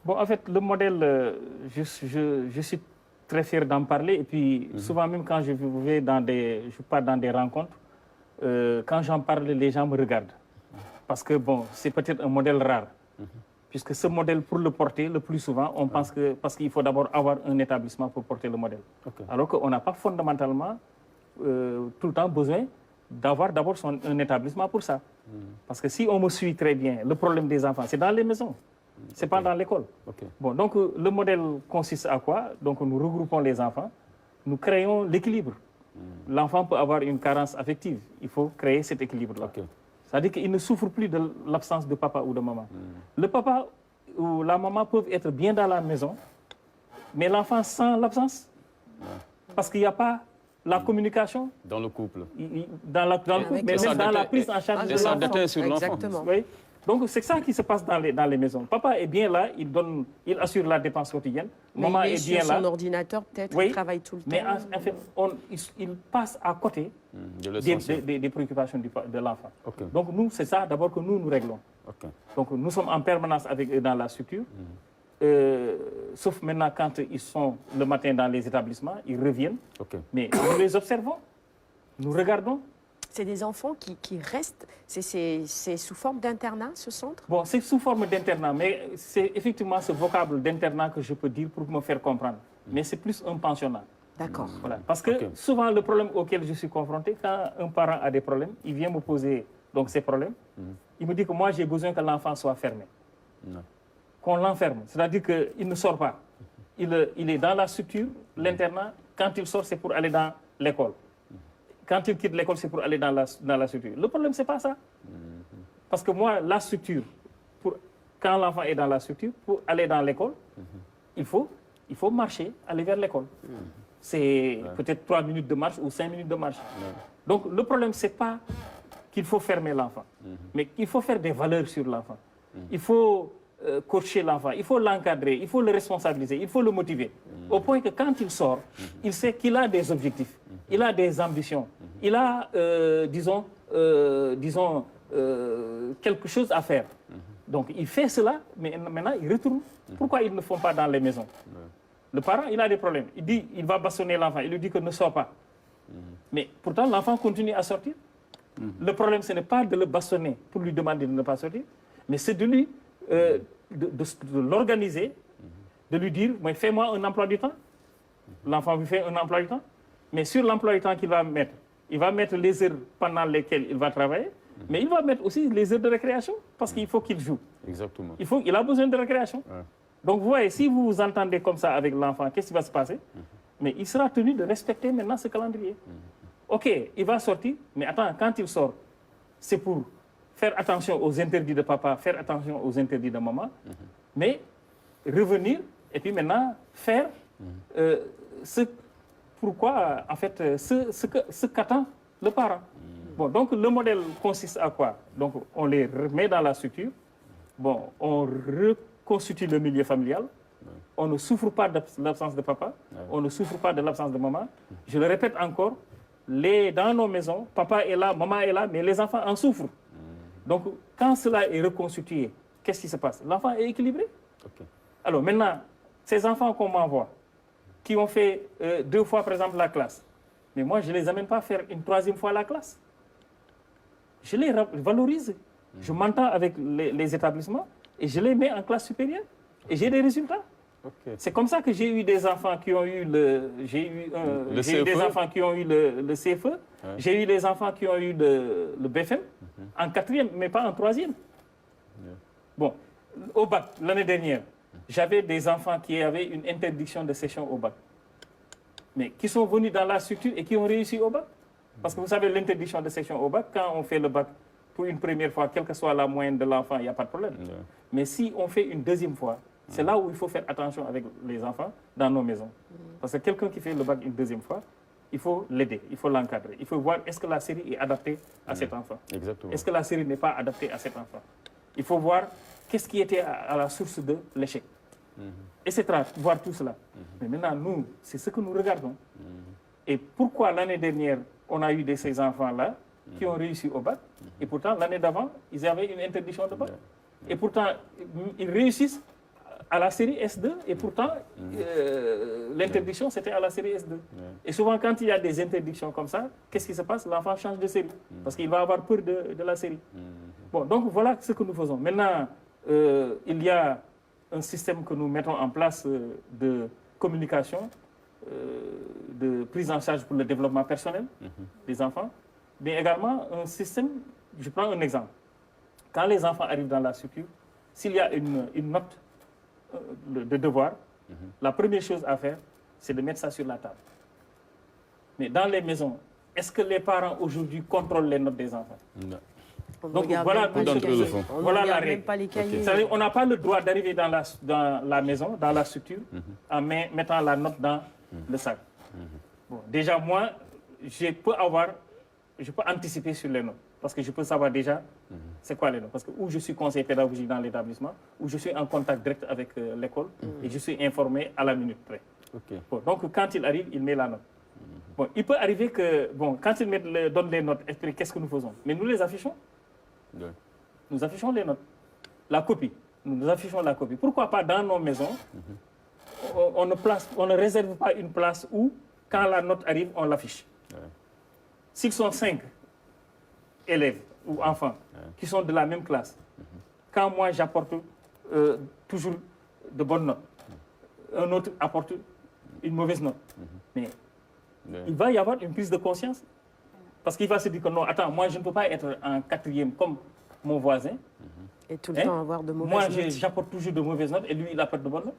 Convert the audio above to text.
Bon, en fait, le modèle, je suis très fier d'en parler. Et puis, souvent, même quand je pars dans des rencontres, quand j'en parle, les gens me regardent. Parce que, bon, c'est peut-être un modèle rare. Puisque ce modèle, pour le porter, le plus souvent, on pense que parce qu'il faut d'abord avoir un établissement pour porter le modèle. Alors qu'on n'a pas fondamentalement tout le temps besoin d'avoir d'abord un établissement pour ça. Parce que si on me suit très bien, le problème des enfants, c'est dans les maisons. Ce n'est pas dans l'école. Bon, donc, le modèle consiste à quoi? Donc, nous regroupons les enfants, nous créons l'équilibre. L'enfant peut avoir une carence affective. Il faut créer cet équilibre-là. C'est-à-dire qu'il ne souffre plus de l'absence de papa ou de maman. Le papa ou la maman peuvent être bien dans la maison, mais l'enfant sent l'absence. Parce qu'il n'y a pas la communication. Dans le couple. Dans le couple, mais même dans la prise en charge de l'enfant. Sur l'enfant. Oui. Donc, c'est ça qui se passe dans les maisons. Papa est bien là, il assure la dépense quotidienne. Maman est bien là. Sur son ordinateur, peut-être, il travaille tout le temps. Mais en fait, il passe à côté des préoccupations de l'enfant. Donc, nous, c'est ça d'abord que nous réglons. Donc, nous sommes en permanence avec eux dans la structure. Sauf maintenant quand ils sont le matin dans les établissements, ils reviennent. Mais nous les observons, nous regardons. C'est des enfants qui restent, c'est sous forme d'internat, ce centre? Bon, c'est sous forme d'internat, mais c'est effectivement ce vocable d'internat que je peux dire pour me faire comprendre. Mais c'est plus un pensionnat. D'accord. Voilà. Parce que souvent, le problème auquel je suis confronté, quand un parent a des problèmes, il vient me poser donc, ces problèmes. Il me dit que moi, j'ai besoin que l'enfant soit fermé. Qu'on l'enferme. C'est-à-dire qu'il ne sort pas. Il est dans la structure, l'internat. Quand il sort, c'est pour aller dans l'école. Quand il quitte l'école, c'est pour aller dans la structure. Le problème, ce n'est pas ça. Parce que moi, la structure, quand l'enfant est dans la structure, pour aller dans l'école, il faut marcher, aller vers l'école. C'est peut-être 3 minutes de marche ou 5 minutes de marche. Donc, le problème, ce n'est pas qu'il faut fermer l'enfant, mais qu'il faut faire des valeurs sur l'enfant. Il faut coacher l'enfant, il faut l'encadrer, il faut le responsabiliser, il faut le motiver. Au point que quand il sort, il sait qu'il a des objectifs, il a des ambitions, il a, disons, quelque chose à faire. Donc il fait cela, mais maintenant il retourne. Pourquoi ils ne le font pas dans les maisons? Le parent, il a des problèmes. Il va bastonner l'enfant, il lui dit que ne sort pas. Mais pourtant, l'enfant continue à sortir. Le problème, ce n'est pas de le bastonner pour lui demander de ne pas sortir, mais c'est de lui de l'organiser, de lui dire, fais-moi un emploi du temps. L'enfant lui fait un emploi du temps. Mais sur l'emploi du temps qu'il va mettre, il va mettre les heures pendant lesquelles il va travailler, mais il va mettre aussi les heures de récréation, parce qu'il faut qu'il joue. Exactement. Il a besoin de récréation. Donc vous voyez, si vous vous entendez comme ça avec l'enfant, qu'est-ce qui va se passer? Mais il sera tenu de respecter maintenant ce calendrier. OK, il va sortir, mais attends, quand il sort, c'est pour faire attention aux interdits de papa, faire attention aux interdits de maman, mais revenir et puis maintenant faire ce qu'attend le parent. Bon, donc le modèle consiste à quoi? Donc on les remet dans la structure, bon, on reconstitue le milieu familial, on ne souffre pas de l'absence de papa, on ne souffre pas de l'absence de maman. Je le répète encore, dans nos maisons, papa est là, maman est là, mais les enfants en souffrent. Donc, quand cela est reconstitué, qu'est-ce qui se passe? L'enfant est équilibré. Alors maintenant, ces enfants qu'on m'envoie, qui ont fait 2 fois, par exemple, la classe, mais moi, je ne les amène pas faire une 3e fois la classe. Je les valorise. Je m'entends avec les établissements et je les mets en classe supérieure. Et j'ai des résultats. C'est comme ça que j'ai eu des enfants qui ont eu des enfants qui ont eu le CFE. J'ai eu des enfants qui ont eu le BFM en 4e, mais pas en 3e. Bon, au bac, l'année dernière, j'avais des enfants qui avaient une interdiction de session au bac, mais qui sont venus dans la structure et qui ont réussi au bac. Parce que vous savez, l'interdiction de session au bac, quand on fait le bac pour une première fois, quelle que soit la moyenne de l'enfant, il n'y a pas de problème. Mais si on fait une 2e fois, c'est là où il faut faire attention avec les enfants dans nos maisons. Parce que quelqu'un qui fait le bac une 2e fois, il faut l'aider, il faut l'encadrer. Il faut voir est-ce que la série est adaptée à cet enfant. Est-ce que la série n'est pas adaptée à cet enfant. Il faut voir qu'est-ce qui était à la source de l'échec. Etc. Voir tout cela. Mais maintenant, nous, c'est ce que nous regardons. Et pourquoi l'année dernière, on a eu de ces enfants-là qui ont réussi au bac, et pourtant, l'année d'avant, ils avaient une interdiction de bac. Et pourtant, ils réussissent à la série S2 et pourtant l'interdiction c'était à la série S2. Et souvent quand il y a des interdictions comme ça, qu'est-ce qui se passe? L'enfant change de série parce qu'il va avoir peur de la série. Bon, donc voilà ce que nous faisons. Maintenant, il y a un système que nous mettons en place de communication, de prise en charge pour le développement personnel des enfants, mais également un système, je prends un exemple. Quand les enfants arrivent dans la structure, s'il y a une note de devoir, la première chose à faire, c'est de mettre ça sur la table. Mais dans les maisons, est-ce que les parents aujourd'hui contrôlent les notes des enfants? Non. Donc voilà, voilà la règle. C'est-à-dire, on n'a pas le droit d'arriver dans la maison, dans la structure, en mettant la note dans le sac. Bon, déjà, moi, je peux anticiper sur les notes. Parce que je peux savoir déjà c'est quoi les notes. Parce que ou je suis conseiller pédagogique dans l'établissement, ou je suis en contact direct avec l'école, et je suis informé à la minute près. Bon, donc quand il arrive, il met la note. Bon, il peut arriver que, bon, quand il donne les notes, qu'est-ce que nous faisons? Mais nous les affichons. Nous affichons les notes. La copie. Nous affichons la copie. Pourquoi pas dans nos maisons, on ne réserve pas une place où, quand la note arrive, on l'affiche. S'ils sont 5 élèves ou enfants qui sont de la même classe, quand moi j'apporte toujours de bonnes notes, un autre apporte une mauvaise note, mais il va y avoir une prise de conscience. Parce qu'il va se dire que non, attends, moi je ne peux pas être en 4e comme mon voisin. Et tout le temps avoir de mauvaises notes. Moi j'apporte toujours de mauvaises notes et lui il apporte de bonnes notes.